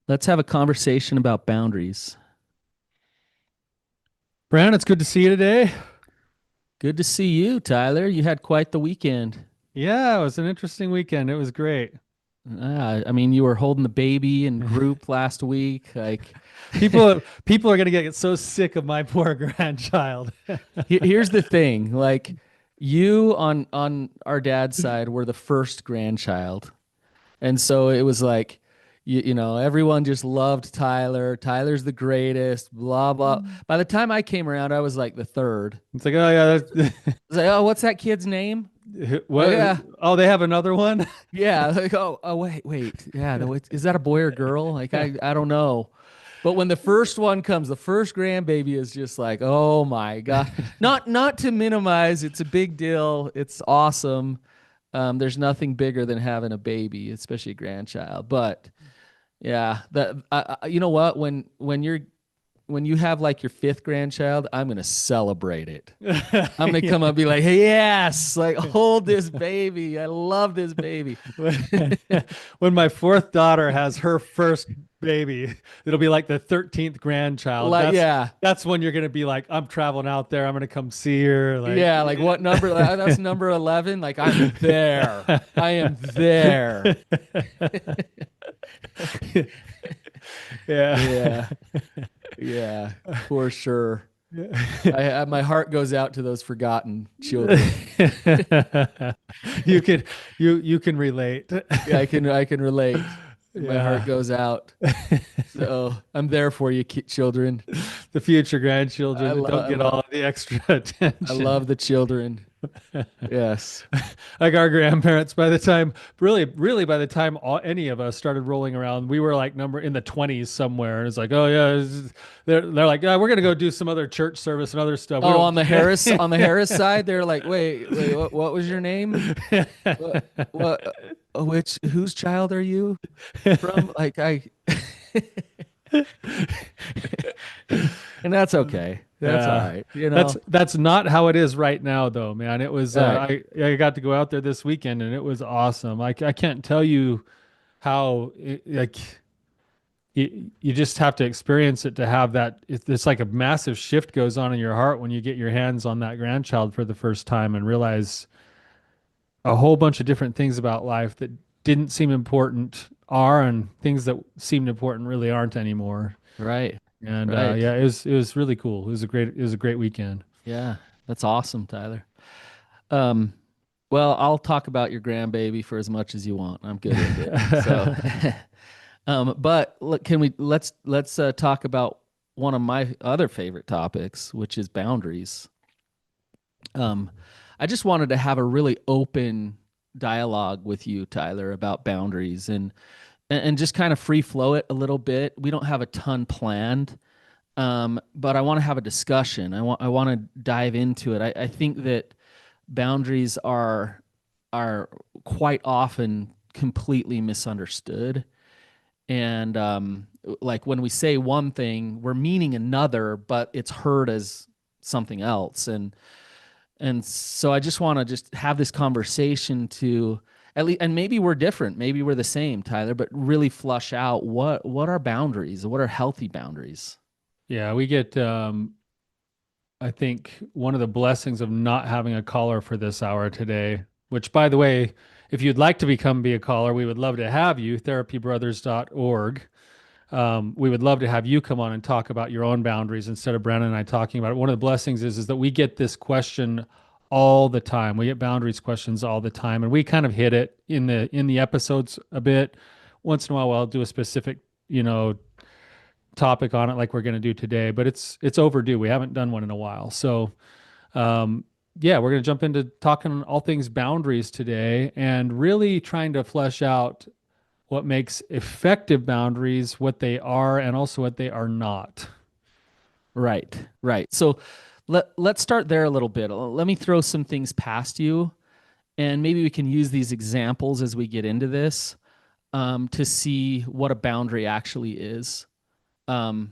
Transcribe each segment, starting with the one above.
Let's have a conversation about boundaries. Brannon, it's good to see you today. Good to see you, Tyler. You had quite the weekend. Yeah, it was an interesting weekend. It was great. I mean, you were holding the baby in group last week. Like, People are gonna get so sick of my poor grandchild. here's the thing. Like, you on our dad's side were the first grandchild, and so it was like, everyone just loved Tyler. Tyler's the greatest. Blah blah. By the time I came around, I was like the third. It's like, oh yeah, I was like, oh, what's that kid's name? Oh what? yeah, Oh, they have another one. yeah, like oh wait, yeah, is that a boy or girl? Like I don't know. But when the first one comes, the first grandbaby is just like, oh my God. Not to minimize, it's a big deal. It's awesome. There's nothing bigger than having a baby, especially a grandchild. But yeah, you know what? When you have like your fifth grandchild, I'm gonna celebrate it. I'm gonna Yeah. come up and be like, hey, yes, like hold this baby. I love this baby. When my fourth daughter has her first baby, it'll be like the 13th grandchild. Like, That's yeah, that's when you're gonna be like, I'm traveling out there. I'm gonna come see her. Like, yeah. Like what number? That's number 11. Like I'm there. I am there. yeah. Yeah, yeah, for sure. My heart goes out to those forgotten children. you can you can relate. Yeah, I can relate. My heart Yeah. goes out. So I'm there for you, children. The future I grandchildren that love, don't I get love, all the extra I attention. love the children. Yes. Like our grandparents, by the time, really, by the time any of us started rolling around, we were like number in the 20s somewhere. And it's like, oh, yeah, they're like, yeah, we're going to go do some other church service and other stuff. We Oh, don't. On the Harris side, they're like, wait, what was your name? What, whose child are you from? Like and that's okay. That's all Yeah. right. That's not how it is right now though, man. It was All right. I got to go out there this weekend and it was awesome. I can't tell you how like you just have to experience it to have that. It's like a massive shift goes on in your heart when you get your hands on that grandchild for the first time and realize a whole bunch of different things about life that didn't seem important are, and things that seemed important really aren't anymore. Right. And Right. yeah, it was really cool. It was a great weekend. Yeah. That's awesome, Tyler. Um, well, I'll talk about your grandbaby for as much as you want. I'm good with it. So, but look, let's talk about one of my other favorite topics, which is boundaries. Um, I just wanted to have a really open dialogue with you, Tyler, about boundaries and just kind of free flow it a little bit. We don't have a ton planned, but I want to have a discussion. I want to dive into it. I think that boundaries are quite often completely misunderstood, and like when we say one thing, we're meaning another, but it's heard as something else, and so I just want to just have this conversation to at least, and maybe we're different, maybe we're the same, Tyler, but really flush out what are boundaries, what are healthy boundaries. Yeah, we get I think one of the blessings of not having a caller for this hour today, which by the way, if you'd like to be a caller, we would love to have you, therapybrothers.org. We would love to have you come on and talk about your own boundaries instead of Brandon and I talking about it. One of the blessings is that we get this question all the time. We get boundaries questions all the time, and we kind of hit it in the episodes a bit. Once in a while, I'll do a specific, topic on it like we're going to do today, but it's overdue. We haven't done one in a while. So, yeah, we're going to jump into talking all things boundaries today and really trying to flesh out what makes effective boundaries, what they are, and also what they are not. Right, right. So let's start there a little bit. Let me throw some things past you, and maybe we can use these examples as we get into this, to see what a boundary actually is. And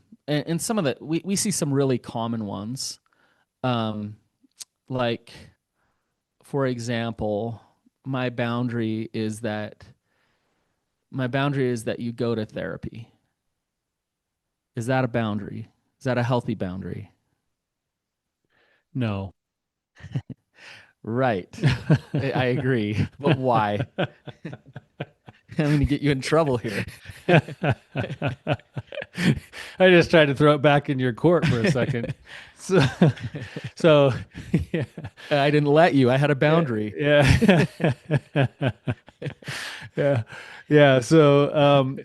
some of the we see some really common ones, um, like for example, my boundary is that my boundary is that you go to therapy. Is that a boundary? Is that a healthy boundary? No. Right. I agree. But why? I'm going to get you in trouble here. I just tried to throw it back in your court for a second. So, so yeah, I didn't let you. I had a boundary. yeah, yeah, yeah. So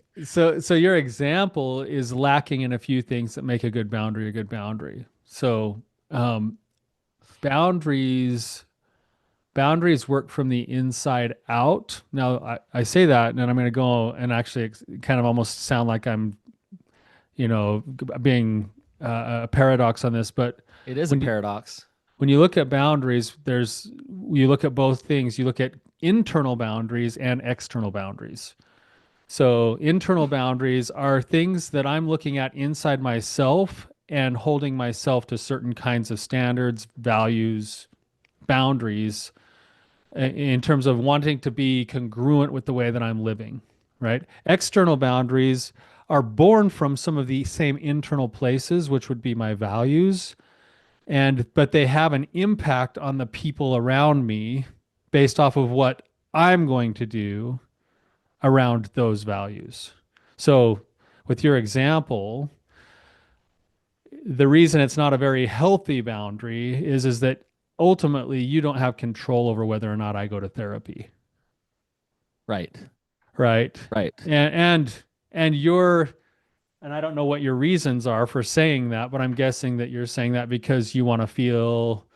your example is lacking in a few things that make a good boundary a good boundary. So, um, boundaries boundaries work from the inside out. Now, I say that, and then I'm going to go and actually kind of almost sound like I'm, being a paradox on this. But It is a when you paradox. when you look at boundaries, you look at both things. You look at internal boundaries and external boundaries. So internal boundaries are things that I'm looking at inside myself and holding myself to certain kinds of standards, values, boundaries in terms of wanting to be congruent with the way that I'm living, right? External boundaries are born from some of the same internal places, which would be my values, and but they have an impact on the people around me based off of what I'm going to do around those values. So, with your example, the reason it's not a very healthy boundary is that ultimately you don't have control over whether or not I go to therapy, Right. right? Right. And you're and I don't know what your reasons are for saying that, but I'm guessing that you're saying that because you want to feel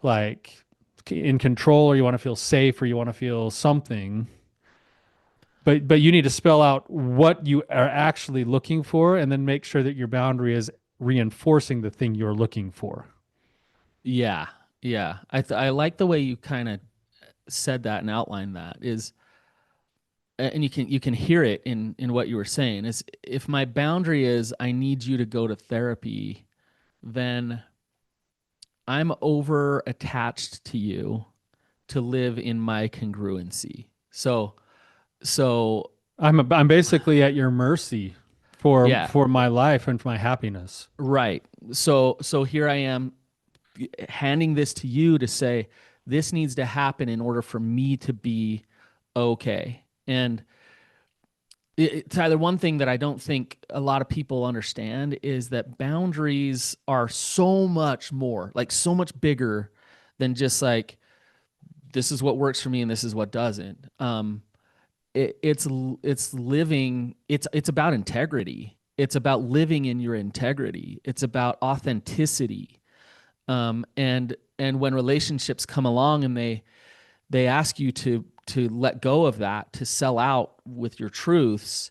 like in control, or you want to feel safe, or you want to feel something. But you need to spell out what you are actually looking for and then make sure that your boundary is reinforcing the thing you're looking for. Yeah. Yeah. I like the way you kind of said that and outlined that is and you can hear it in what you were saying is if my boundary is I need you to go to therapy, then I'm over attached to you to live in my congruency. So I'm basically at your mercy for yeah, my life and for my happiness. right. So here I am handing this to you to say this needs to happen in order for me to be okay. And Tyler, one thing that I don't think a lot of people understand is that boundaries are so much more, like so much bigger than just like this is what works for me and this is what doesn't. It's living. It's about integrity. It's about living in your integrity. It's about authenticity. And when relationships come along and they ask you to let go of that, to sell out with your truths,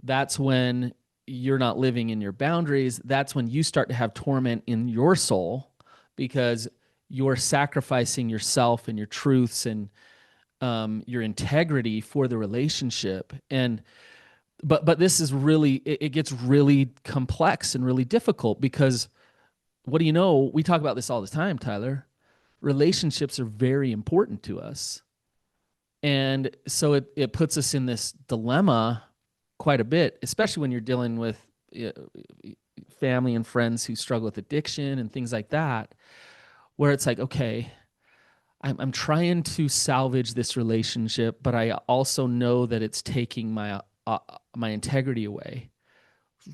that's when you're not living in your boundaries. That's when you start to have torment in your soul because you're sacrificing yourself and your truths and your integrity for the relationship. And but this is really it gets really complex and really difficult because what do you know? We talk about this all the time, Tyler. Relationships are very important to us. And so it puts us in this dilemma quite a bit, especially when you're dealing with uh, family and friends who struggle with addiction and things like that, where it's like, okay, I'm trying to salvage this relationship, but I also know that it's taking my integrity away.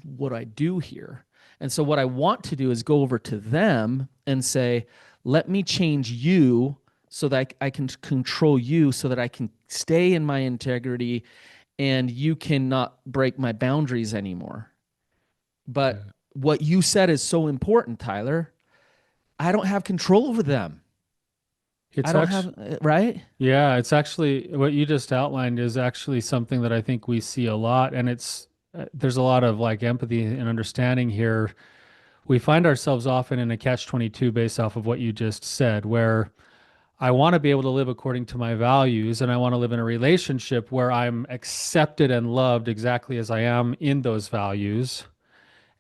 What do I do here? And so what I want to do is go over to them and say, let me change you so that I can control you so that I can stay in my integrity and you cannot break my boundaries anymore. But Yeah. what you said is so important, Tyler. I don't have control over them. I It's don't actually have, right? Yeah, it's actually what you just outlined is actually something that I think we see a lot, and there's a lot of like empathy and understanding here. We find ourselves often in a catch-22 based off of what you just said, where I want to be able to live according to my values, and I want to live in a relationship where I'm accepted and loved exactly as I am in those values.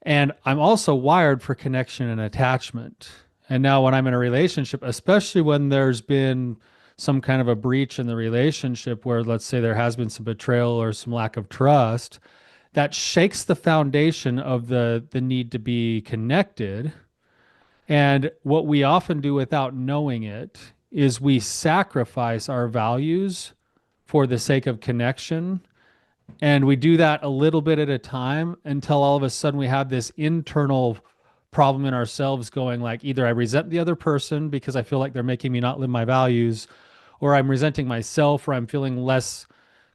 And I'm also wired for connection and attachment. And now, when I'm in a relationship, especially when there's been some kind of a breach in the relationship where, let's say, there has been some betrayal or some lack of trust, that shakes the foundation of the need to be connected. And what we often do without knowing it is we sacrifice our values for the sake of connection. And we do that a little bit at a time until all of a sudden we have this internal problem in ourselves going like either I resent the other person because I feel like they're making me not live my values, or I'm resenting myself, or I'm feeling less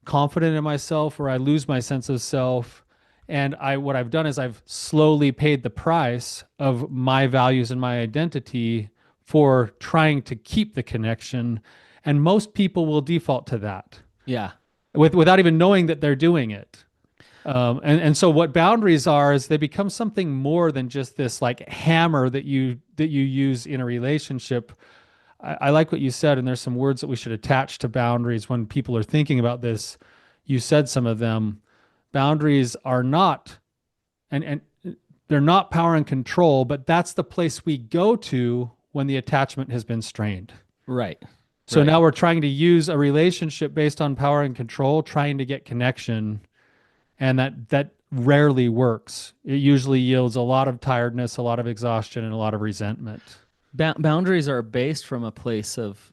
confident in myself, or I lose my sense of self. And what I've done is I've slowly paid the price of my values and my identity for trying to keep the connection. And most people will default to that Yeah. without even knowing that they're doing it. And so what boundaries are is they become something more than just this like hammer that you use in a relationship. I like what you said, and there's some words that we should attach to boundaries when people are thinking about this. You said some of them. Boundaries are not, and they're not power and control, but that's the place we go to when the attachment has been strained. Right. So Right. now we're trying to use a relationship based on power and control, trying to get connection, and that rarely works. It usually yields a lot of tiredness, a lot of exhaustion, and a lot of resentment. Boundaries are based from a place of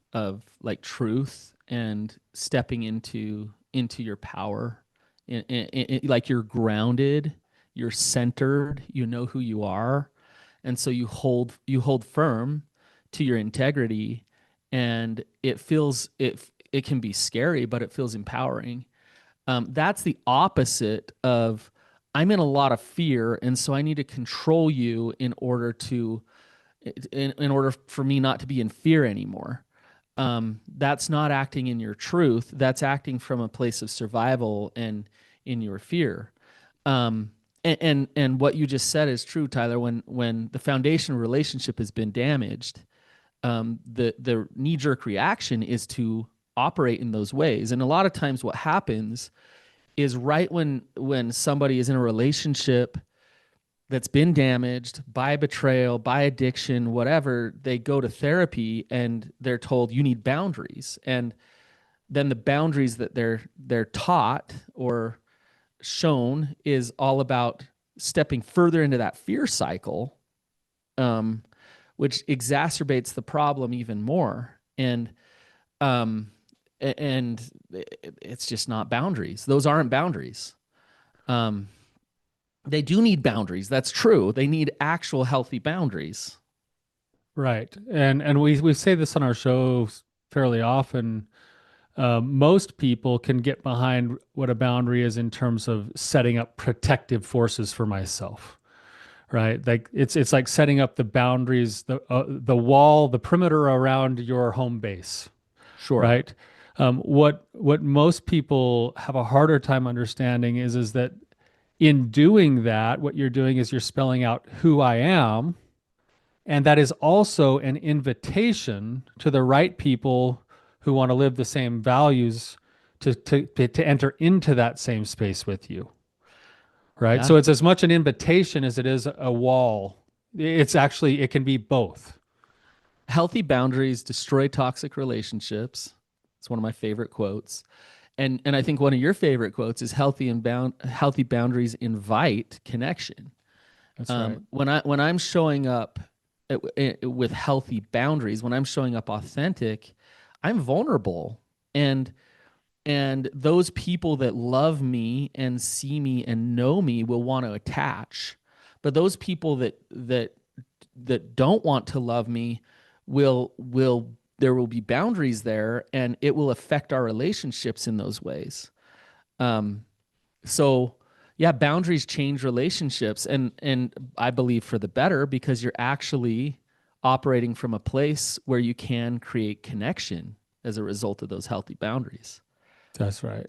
like truth and stepping into your power. Like you're grounded, you're centered, you know who you are, and so you hold firm to your integrity, and it can be scary, but it feels empowering. That's the opposite of I'm in a lot of fear, and so I need to control you in order for me not to be in fear anymore. That's not acting in your truth. That's acting from a place of survival and in your fear. And what you just said is true, Tyler. When the foundation of relationship has been damaged, the knee jerk reaction is to operate in those ways. And a lot of times, what happens is right when somebody is in a relationship that's been damaged by betrayal, by addiction, whatever, they go to therapy and they're told you need boundaries. And then the boundaries that they're taught or shown is all about stepping further into that fear cycle, um, which exacerbates the problem even more. Um, and it's just not boundaries. Those aren't boundaries. Um, they do need boundaries. That's true. They need actual healthy boundaries. Right. And we say this on our show fairly often. Most people can get behind what a boundary is in terms of setting up protective forces for myself. Right. Like it's like setting up the boundaries, the wall, the perimeter around your home base. Sure. Right. What most people have a harder time understanding is that in doing that, what you're doing is you're spelling out who I am. And that is also an invitation to the right people who want to live the same values to enter into that same space with you. Right. Yeah. So it's as much an invitation as it is a wall. It's actually, it can be both. Healthy boundaries destroy toxic relationships. It's one of my favorite quotes. And I think one of your favorite quotes is healthy boundaries invite connection. That's right. When I'm showing up with healthy boundaries, when I'm showing up authentic, I'm vulnerable, and those people that love me and see me and know me will want to attach, but those people that don't want to love me will there will be boundaries there, and it will affect our relationships in those ways. um so yeah, boundaries change relationships, and I believe for the better, because you're actually operating from a place where you can create connection as a result of those healthy boundaries. That's right.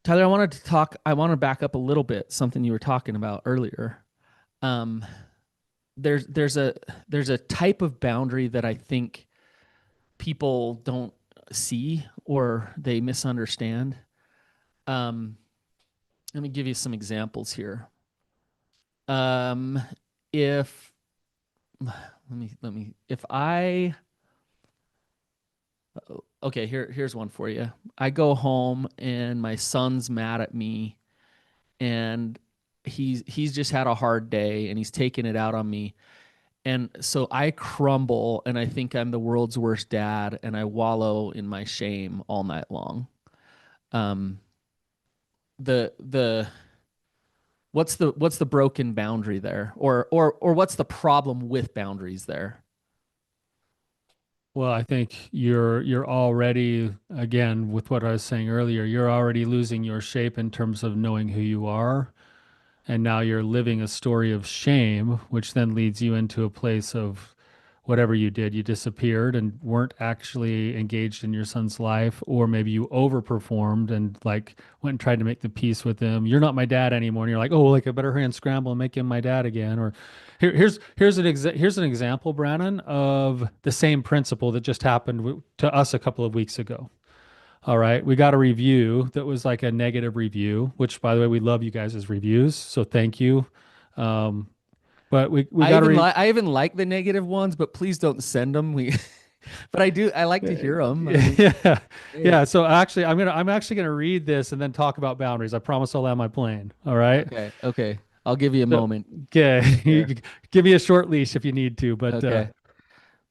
Tyler, I want to back up a little bit, something you were talking about earlier. Um, there's a type of boundary that I think people don't see or they misunderstand. Um, Let me give you some examples here. Um, if if I here's one for you. I go home and my son's mad at me, and he's just had a hard day and he's taking it out on me. And so I crumble and I think I'm the world's worst dad and I wallow in my shame all night long. Um the what's the broken boundary there? Or what's the problem with boundaries there? Well, I think you're already, again, with what I was saying earlier, you're already losing your shape in terms of knowing who you are. And now you're living a story of shame, which then leads you into a place of whatever you did. You disappeared and weren't actually engaged in your son's life, or maybe you overperformed and like went and tried to make the peace with him. You're not my dad anymore. And you're like, oh, like I better hurry and scramble and make him my dad again. Or here's an example, Brannon, of the same principle that just happened to us a couple of weeks ago. All right. We got a review that was like a negative review, which by the way, we love you guys' reviews. So thank you. Um, but we got I even like the negative ones, but please don't send them. We but I like to hear them. I mean, yeah. yeah. Yeah. So actually I'm actually gonna read this and then talk about boundaries. I promise I'll land my plane. All right. Okay. Okay. I'll give you a So moment okay. You here. can give me a short leash if you need to, but Okay.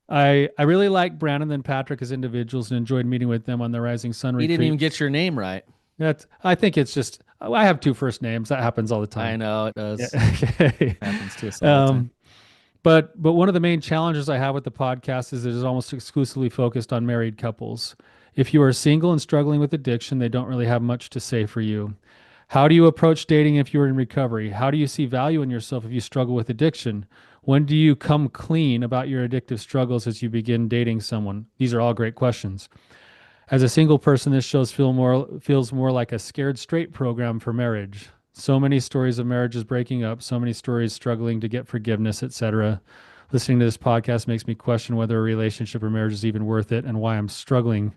I really like Brandon and Patrick as individuals and enjoyed meeting with them on the Rising Sun You didn't retreat. even get your name right. I think it's just I have two first names. That happens all the I time. know it Yeah. does. Okay. Happens to us all the time. Um, but one of the main challenges I have with the podcast is it is almost exclusively focused on married couples. If you are single and struggling with addiction, they don't really have much to say for you. How do you approach dating if you're in recovery? How do you see value in yourself if you struggle with addiction? When do you come clean about your addictive struggles as you begin dating someone? These are all great questions. As a single person, this feels more like a scared straight program for marriage. So many stories of marriages breaking up, so many stories struggling to get forgiveness, etc. Listening to this podcast makes me question whether a relationship or marriage is even worth it and why I'm struggling,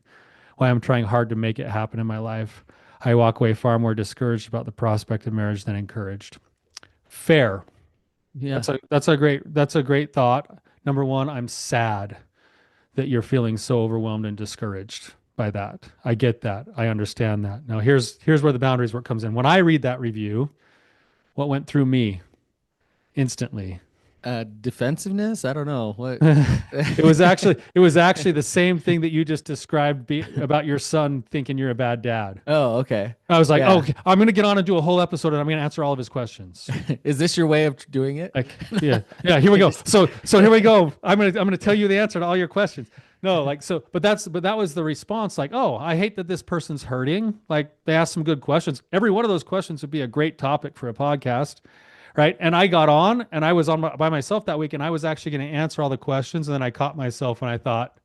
why I'm trying hard to make it happen in my life. I walk away far more discouraged about the prospect of marriage than encouraged. Fair. Yeah. That's a great thought. Number one, I'm sad that you're feeling so overwhelmed and discouraged by that. I get that. I understand that. Now here's where the boundaries work comes in. When I read that review, what went through me instantly? Defensiveness? I don't know. What It was actually the same thing that you just described about your son thinking you're a bad dad. Oh, okay. I was like, oh, Yeah. okay, I'm going to get on and do a whole episode and I'm going to answer all of his questions. Is this your way of doing it? Like, yeah, yeah, here we go. So here we go. I'm gonna tell you the answer to all your questions. No, like so, but that was the response. Like, oh, I hate that this person's hurting. Like they asked some good questions. Every one of those questions would be a great topic for a podcast, right? And I got on and I was by myself that week, and I was actually going to answer all the questions, and then I caught myself when I thought,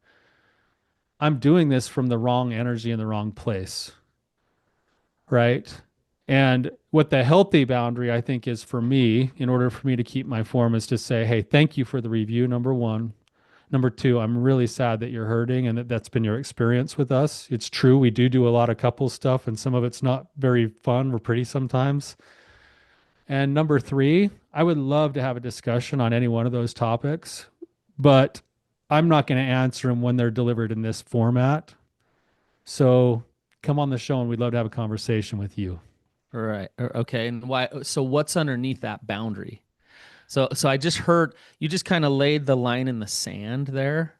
I'm doing this from the wrong energy in the wrong place, right? And what the healthy boundary, I think, is for me, in order for me to keep my form, is to say, hey, thank you for the review, number one. Number two, I'm really sad that you're hurting and that that's been your experience with us. It's true. We do a lot of couple stuff, and some of it's not very fun or pretty sometimes. And number three, I would love to have a discussion on any one of those topics, but I'm not going to answer them when they're delivered in this format. So come on the show and we'd love to have a conversation with you. All right. Okay. And why? So what's underneath that boundary? So I just heard you just kind of laid the line in the sand there.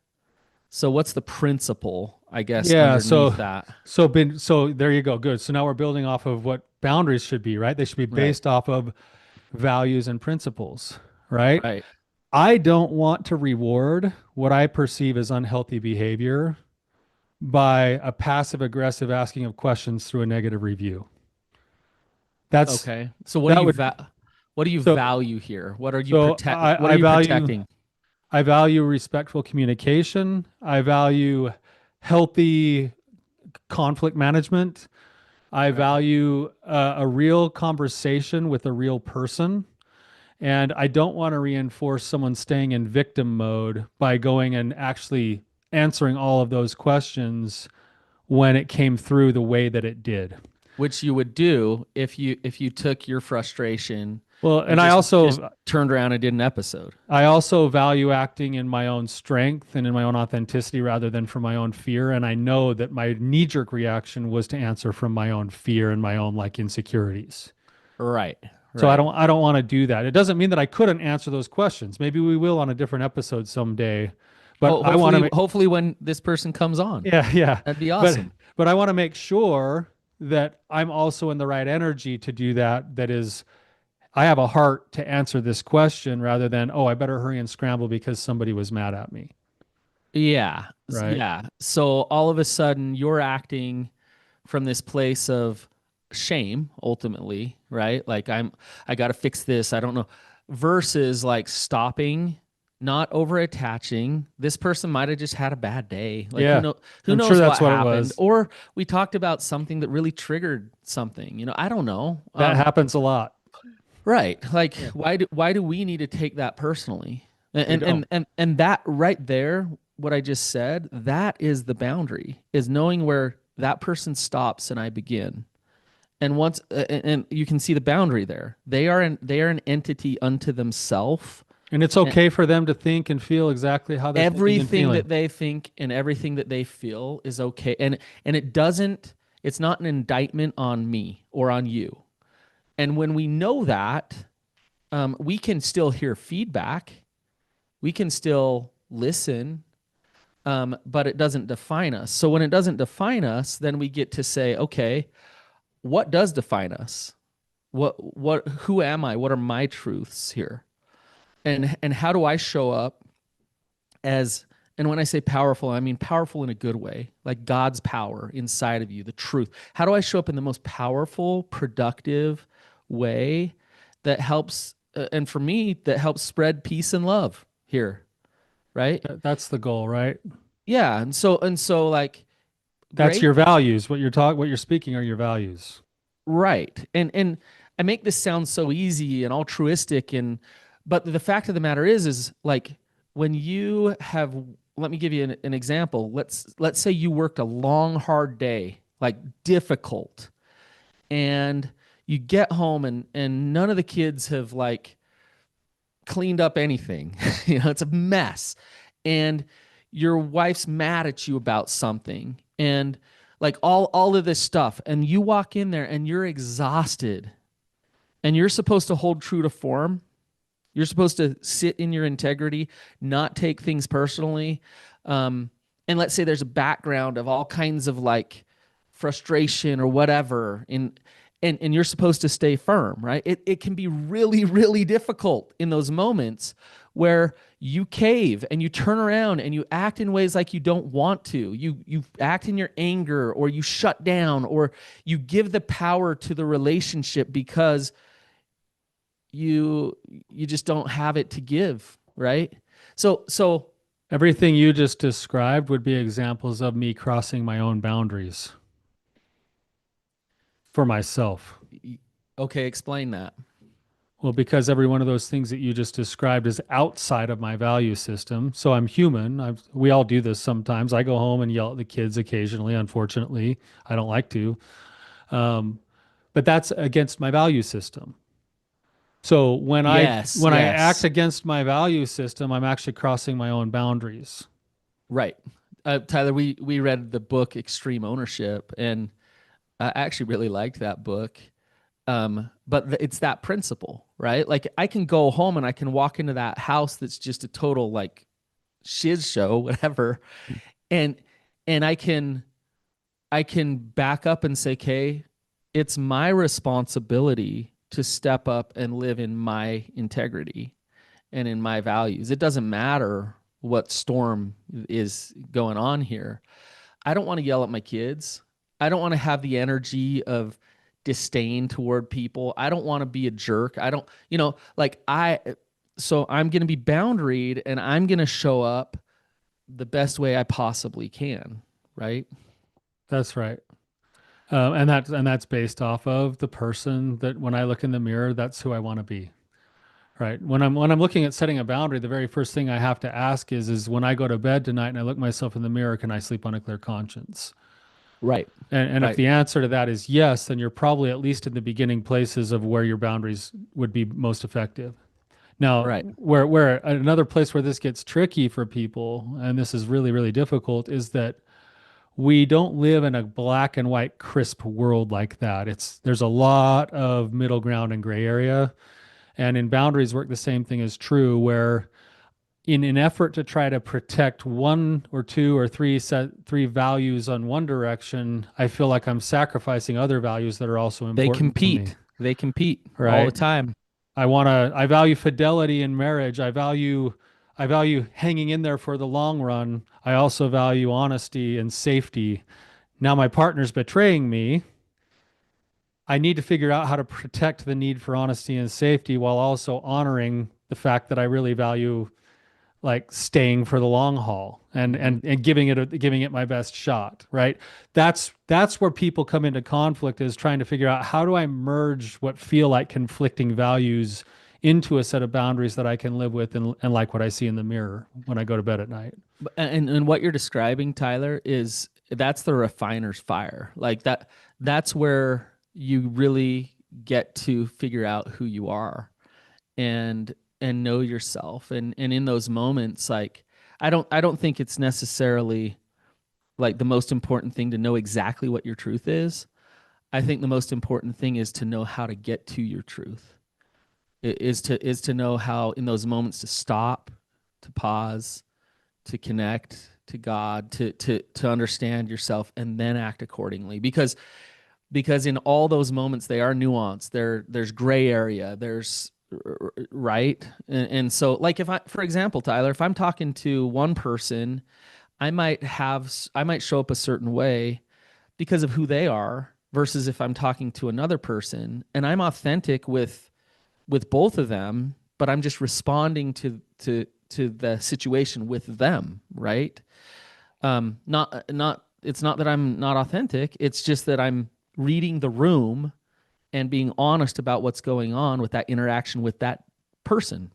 So what's the principle, I guess, Yeah, underneath that? so there you go. Good. So now we're building off of what boundaries should be, right? They should be Right. based off of values and principles, right? Right. I don't want to reward what I perceive as unhealthy behavior by a passive aggressive asking of questions through a negative review. That's Okay. that would what do you so value here? so What are you protecting? I value respectful communication. I value healthy conflict management. I Right. value a real conversation with a real person. And I don't want to reinforce someone staying in victim mode by going and actually answering all of those questions when it came through the way that it did. Which you would do if you took your frustration Well, and and just turned around and did an episode. I also value acting in my own strength and in my own authenticity rather than from my own fear. And I know that my knee-jerk reaction was to answer from my own fear and my own like insecurities. Right. So Right. I don't want to do that. It doesn't mean that I couldn't answer those questions. Maybe we will on a different episode someday. But I want to Hopefully, make hopefully when this person comes on, yeah, yeah. that'd be But awesome. I want to make sure that I'm also in the right energy to do that. That is, I have a heart to answer this question rather than, oh, I better hurry and scramble because somebody was mad at me. Yeah. Right. Yeah. So all of a sudden you're acting from this place of shame ultimately, right? Like I got to fix this. I don't know. Versus like stopping, not over attaching. This person might have just had a bad day. Like Yeah. who I'm sure knows that's what what it happened, was. or we talked about something that really triggered something. I don't know. That happens a lot. Right. Like Yeah. why do we need to take that personally? We And don't. and and and that right there, what I just said, that is the boundary, is knowing where that person stops and I begin. And once and you can see the boundary there. They are an entity unto themselves. And it's And okay for them to think and feel exactly how they're thinking and everything feeling. that they think and everything that they feel is okay. And it's not an indictment on me or on you. And when we know that, we can still hear feedback. We can still listen, but it doesn't define us. So when it doesn't define us, then we get to say, okay, what does define us? Who am I? What are my truths here? And how do I show up as, and when I say powerful, I mean powerful in a good way, like God's power inside of you, the truth. How do I show up in the most powerful, productive way that helps, and for me, that helps spread peace and love here, right? That's the goal, right? Yeah, and so like That's great, your values. What you're speaking are your values. right? And I make this sound so easy and altruistic, but the fact of the matter is like when you have, let me give you an example. Let's say you worked a long hard day, like difficult, and you get home and none of the kids have like cleaned up anything. It's a mess. And your wife's mad at you about something, and like all of this stuff, and you walk in there and you're exhausted, and you're supposed to hold true to form. You're supposed to sit in your integrity, not take things personally. And let's say there's a background of all kinds of like frustration or whatever, and you're supposed to stay firm, right? It can be really, really difficult in those moments where you cave and you turn around and you act in ways like you don't want to. You act in your anger, or you shut down, or you give the power to the relationship because you just don't have it to give, right? So Everything you just described would be examples of me crossing my own boundaries for myself. okay, explain that. Well, because every one of those things that you just described is outside of my value system. So I'm human. We all do this sometimes. I go home and yell at the kids occasionally. Unfortunately, I don't like to. Um, but that's against my value system. So Yes, when I act yes. against my value system, I'm actually crossing my own boundaries. Right. Tyler, we read the book Extreme Ownership, and I actually really liked that book. But it's that principle, right? Like I can go home and I can walk into that house that's just a total like shiz show, whatever, and and I can back up and say, okay, it's my responsibility to step up and live in my integrity and in my values. It doesn't matter what storm is going on here. I don't want to yell at my kids. I don't want to have the energy of disdain toward people. I don't want to be a jerk. I don't, like so I'm going to be boundaried and I'm going to show up the best way I possibly can. Right. That's right. And that's based off of the person that when I look in the mirror, that's who I want to be. Right. When I'm looking at setting a boundary, the very first thing I have to ask is when I go to bed tonight and I look myself in the mirror, can I sleep on a clear conscience? Right. And if Right. the answer to that is yes, then you're probably at least in the beginning places of where your boundaries would be most effective. Now, Right. where another place where this gets tricky for people, and this is really, really difficult, is that we don't live in a black and white crisp world like that. There's a lot of middle ground and gray area. And in boundaries work, the same thing is true, where in an effort to try to protect one or two or three values on one direction, I feel like I'm sacrificing other values that are also important to me, They compete all the right? time. I value fidelity in marriage. I value hanging in there for the long run. I also value honesty and safety. Now my partner's betraying me. I need to figure out how to protect the need for honesty and safety while also honoring the fact that I really value like staying for the long haul and Hmm. giving it my best shot, right? That's where people come into conflict, is trying to figure out, how do I merge what feel like conflicting values into a set of boundaries that I can live with, and like what I see in the mirror when I go to bed at night. And what you're describing, Tyler, is that's the refiner's fire. Like that's where you really get to figure out who you are and know yourself. And in those moments, like I don't think it's necessarily like the most important thing to know exactly what your truth is. I think the most important thing is to know how to get to your truth. Is to know how in those moments to stop, to pause, to connect to God, to understand yourself and then act accordingly. Because in all those moments they are nuanced. There's gray area. There's right. And so like if I, for example, Tyler, if I'm talking to one person, I might show up a certain way because of who they are versus if I'm talking to another person and I'm authentic with both of them, but I'm just responding to the situation with them, right? Not it's not that I'm not authentic. It's just that I'm reading the room and being honest about what's going on with that interaction with that person.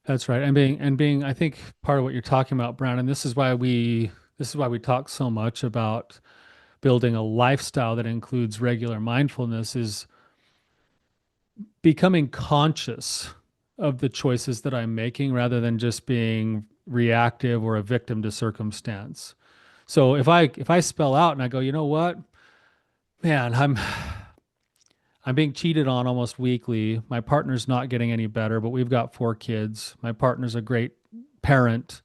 That's right. And being, I think part of what you're talking about, Brandon, this is why we talk so much about building a lifestyle that includes regular mindfulness, is becoming conscious of the choices that I'm making rather than just being reactive or a victim to circumstance. So if I spell out and I go, you know what, man, I'm being cheated on almost weekly. My partner's not getting any better, but we've got 4 kids. My partner's a great parent.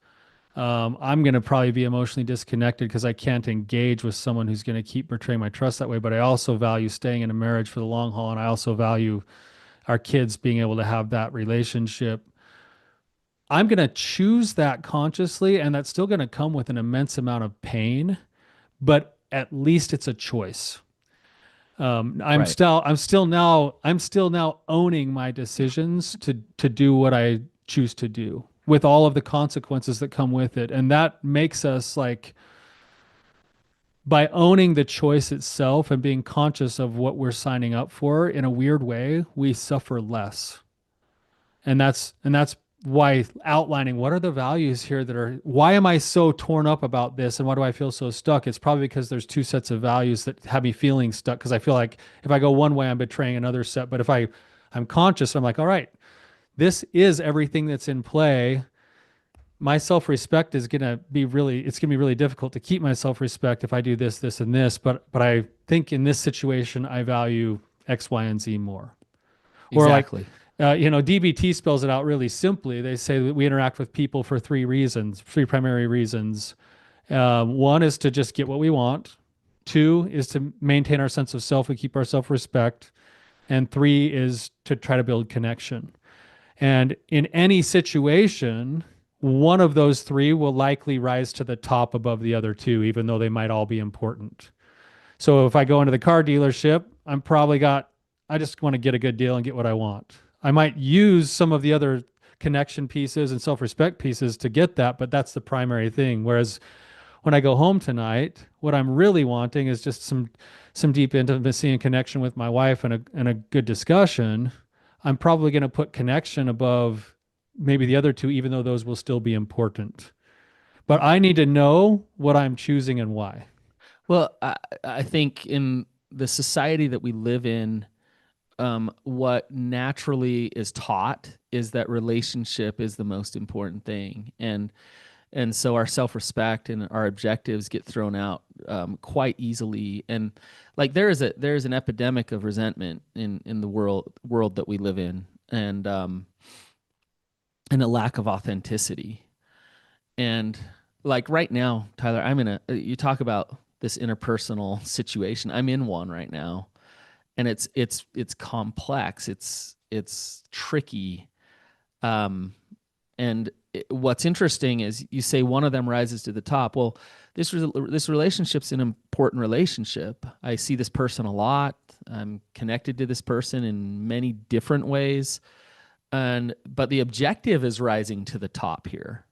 I'm going to probably be emotionally disconnected because I can't engage with someone who's going to keep betraying my trust that way. But I also value staying in a marriage for the long haul, and I also value our kids being able to have that relationship. I'm going to choose that consciously, and that's still going to come with an immense amount of pain, but at least it's a choice. Right. I'm still now owning my decisions to do what I choose to do with all of the consequences that come with it. And that makes us like, by owning the choice itself and being conscious of what we're signing up for, in a weird way, we suffer less. And that's why outlining what are the values here that are, why am I so torn up about this and why do I feel so stuck? It's probably because there's two sets of values that have me feeling stuck, because I feel like if I go one way I'm betraying another set. But if I'm conscious, I'm like, all right, this is everything that's in play. My self-respect is going to be really, it's going to be really difficult to keep my self-respect if I do this, this, and this. But I think in this situation I value X, Y, and Z more. Or like, Exactly. DBT spells it out really simply. They say that we interact with people for 3 reasons, 3 primary reasons. One is to just get what we want. Two is to maintain our sense of self and keep our self-respect. And three is to try to build connection. And in any situation, one of those three will likely rise to the top above the other two, even though they might all be important. So if I go into the car dealership, I just want to get a good deal and get what I want. I might use some of the other connection pieces and self-respect pieces to get that, but that's the primary thing. Whereas when I go home tonight, what I'm really wanting is just some deep intimacy and connection with my wife, and a good discussion. I'm probably going to put connection above maybe the other two, even though those will still be important. But I need to know what I'm choosing and why. Well, I think in the society that we live in, what naturally is taught is that relationship is the most important thing, And so our self-respect and our objectives get thrown out quite easily. And like there's an epidemic of resentment in the world that we live in, and a lack of authenticity. And like right now, Tyler, you talk about this interpersonal situation. I'm in one right now, and it's complex. It's tricky. Um, and what's interesting is you say one of them rises to the top. Well, this relationship's an important relationship. I see this person a lot. I'm connected to this person in many different ways, and but the objective is rising to the top here.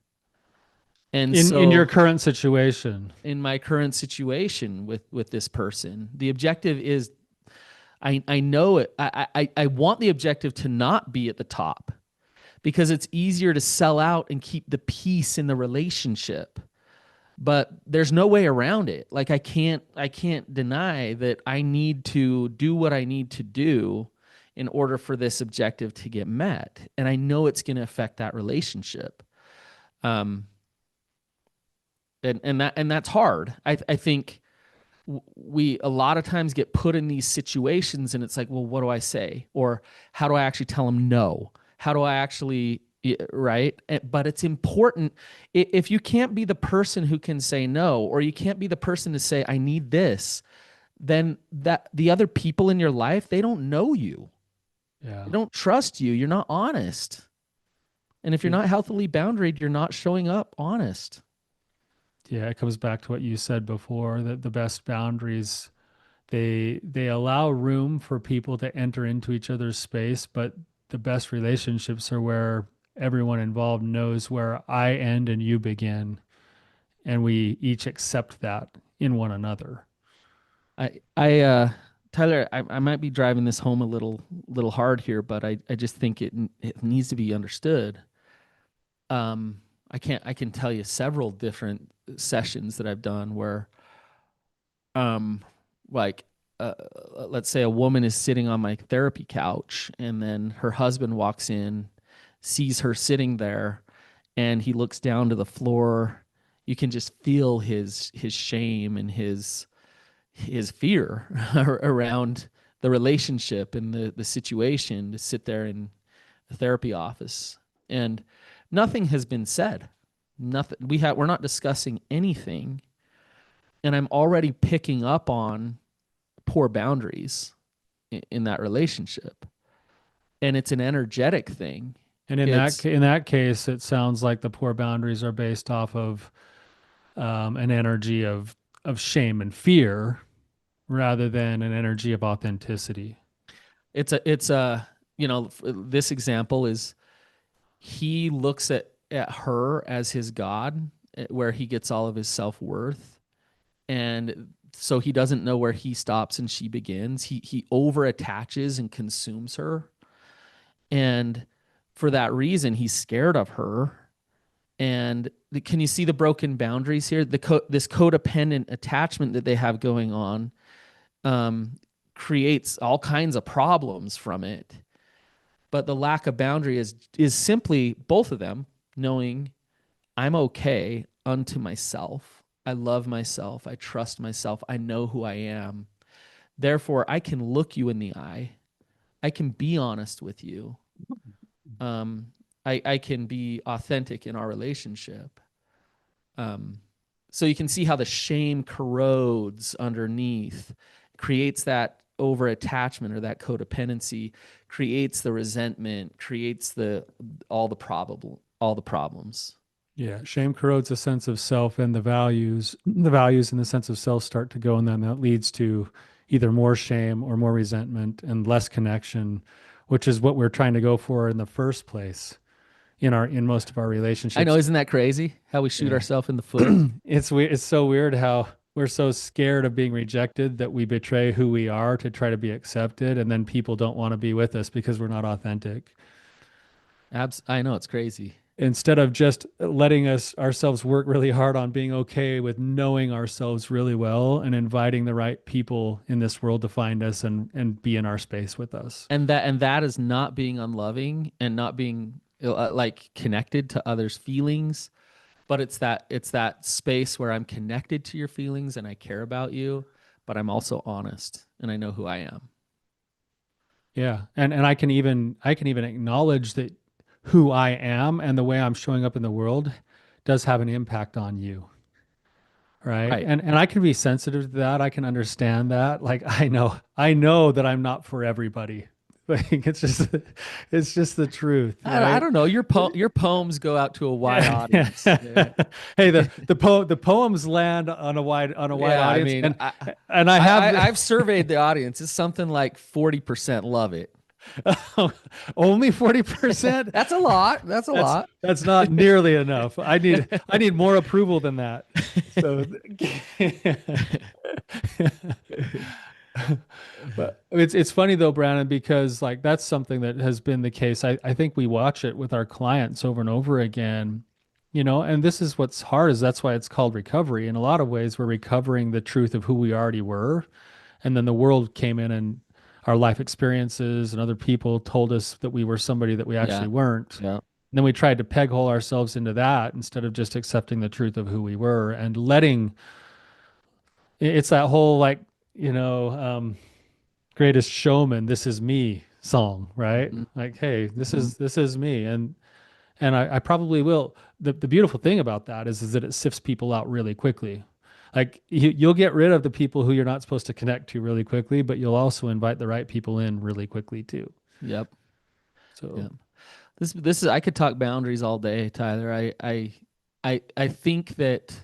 And In your so current situation. in my current situation with this person, the objective is I know it. I want the objective to not be at the top because it's easier to sell out and keep the peace in the relationship. But there's no way around it. Like I can't deny that I need to do what I need to do in order for this objective to get met. And I know it's going to affect that relationship. Um, and that's hard. I think we a lot of times get put in these situations and it's like, well, what do I say? Or how do I actually tell them no? How do I actually, right? But it's important. If you can't be the person who can say no, or you can't be the person to say, I need this, then that the other people in your life, they don't know you. Yeah. They don't trust you. You're not honest. And if you're Yeah. not healthily boundaried, you're not showing up honest. Yeah, it comes back to what you said before, that the best boundaries, they allow room for people to enter into each other's space, but the best relationships are where everyone involved knows where I end and you begin, and we each accept that in one another. Tyler, I might be driving this home a little hard here, but I just think it needs to be understood. Um, I can tell you several different sessions that I've done where, um, like, let's say a woman is sitting on my therapy couch, and then her husband walks in, sees her sitting there, and he looks down to the floor. You can just feel his shame and his fear around the relationship and the situation to sit there in the therapy office, and nothing has been said. Nothing. We're not discussing anything, and I'm already picking up on poor boundaries in that relationship, and it's an energetic thing. And in It's that case, it sounds like the poor boundaries are based off of an energy of shame and fear rather than an energy of authenticity. it's a this example is he looks at her as his god, where he gets all of his self-worth, and so he doesn't know where he stops and she begins. He over attaches and consumes her, and for that reason he's scared of her. And can you see the broken boundaries here? This codependent attachment that they have going on, um, creates all kinds of problems from it. But the lack of boundary is simply both of them knowing I'm okay unto myself. I love myself. I trust myself. I know who I am. Therefore, I can look you in the eye. I can be honest with you. Um, I can be authentic in our relationship. Um, so you can see how the shame corrodes underneath, creates that over attachment or that codependency, creates the resentment, creates the all the problems. Yeah, shame corrodes a sense of self, and the values and the sense of self start to go, and then that leads to either more shame or more resentment and less connection, which is what we're trying to go for in the first place in most of our I know, relationships. isn't that crazy? How we shoot Yeah. ourselves in the foot. It's weird. It's so weird how we're so scared of being rejected that we betray who we are to try to be accepted, and then people don't want to be with us because we're not authentic. I know, it's crazy. Instead of just letting us ourselves work really hard on being okay with knowing ourselves really well and inviting the right people in this world to find us and be in our space with us. And that is not being unloving and not being like connected to others' feelings, but it's that space where I'm connected to your feelings and I care about you, but I'm also honest and I know who I am. Yeah. And I can even acknowledge that who I am and the way I'm showing up in the world does have an impact on you. Right. Right. And I can be sensitive to that. I can understand that. Like I know that I'm not for everybody. Like it's just the truth, I right? don't know. Your poems go out to a wide Yeah. audience. Yeah. Hey, the poems land on a wide Yeah, I audience, mean, and I have I've surveyed the audience. It's something like 40% love it. only 40%. That's a lot. That's a That's lot. that's not nearly enough. I need more approval than that. So but it's funny though, Brandon, because like that's something that has been the case. I think we watch it with our clients over and over again, and this is what's hard is that's why it's called recovery. In a lot of ways, we're recovering the truth of who we already were. And then the world came in and our life experiences and other people told us that we were somebody that we Yeah. actually weren't. Yeah. And then we tried to peg hole ourselves into that instead of just accepting the truth of who we were and letting it's that whole like, you know, um, greatest showman, this is me song, right? Mm-hmm. Like, hey, this Mm-hmm. is this is me. And I probably will. The beautiful thing about that is that it sifts people out really quickly. Like you'll get rid of the people who you're not supposed to connect to really quickly, but you'll also invite the right people in really quickly too. Yep. So Yep. This is I could talk boundaries all day, Tyler. I think that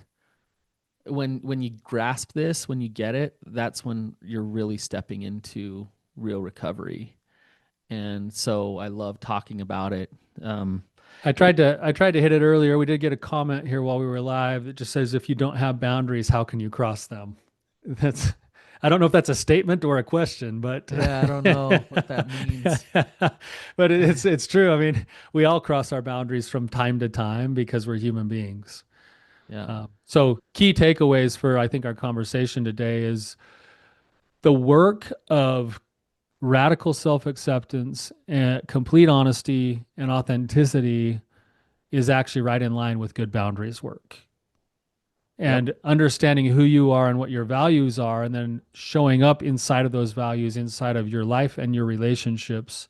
when you grasp this, when you get it, that's when you're really stepping into real recovery. And so I love talking about it. Um, I tried to hit it earlier. We did get a comment here while we were live that just says if you don't have boundaries, how can you cross them? That's I don't know if that's a statement or a question, but yeah, I don't know what that means. but it's true. I mean, we all cross our boundaries from time to time because we're human beings. Yeah. So key takeaways for I think our conversation today is the work of radical self-acceptance and complete honesty and authenticity is actually right in line with good boundaries work. Yep. And understanding who you are and what your values are, and then showing up inside of those values, inside of your life and your relationships,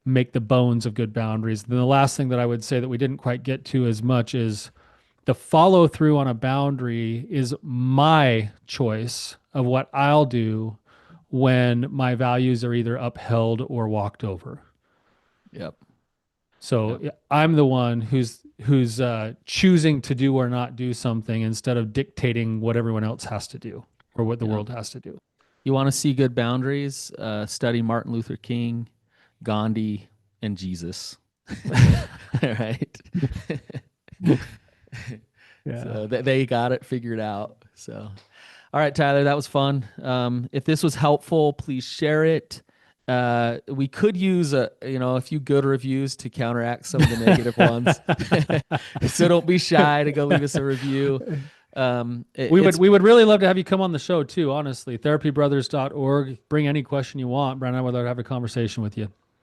make the bones of good boundaries. Then the last thing that I would say that we didn't quite get to as much is the follow through on a boundary is my choice of what I'll do when my values are either upheld or walked over. Yep. So Yep. I'm the one who's choosing to do or not do something instead of dictating what everyone else has to do or what the Yeah. world has to do. You want to see good boundaries? Study Martin Luther King, Gandhi, and Jesus. Right. Yeah. So they got it figured out. So, all right, Tyler, that was fun. If this was helpful, please share it. We could use a few good reviews to counteract some of the negative ones. So don't be shy to go leave us a review. We would It's we would really love to have you come on the show too, honestly. Therapybrothers.org. Bring any question you want. Brandon, I would love to have a conversation with you.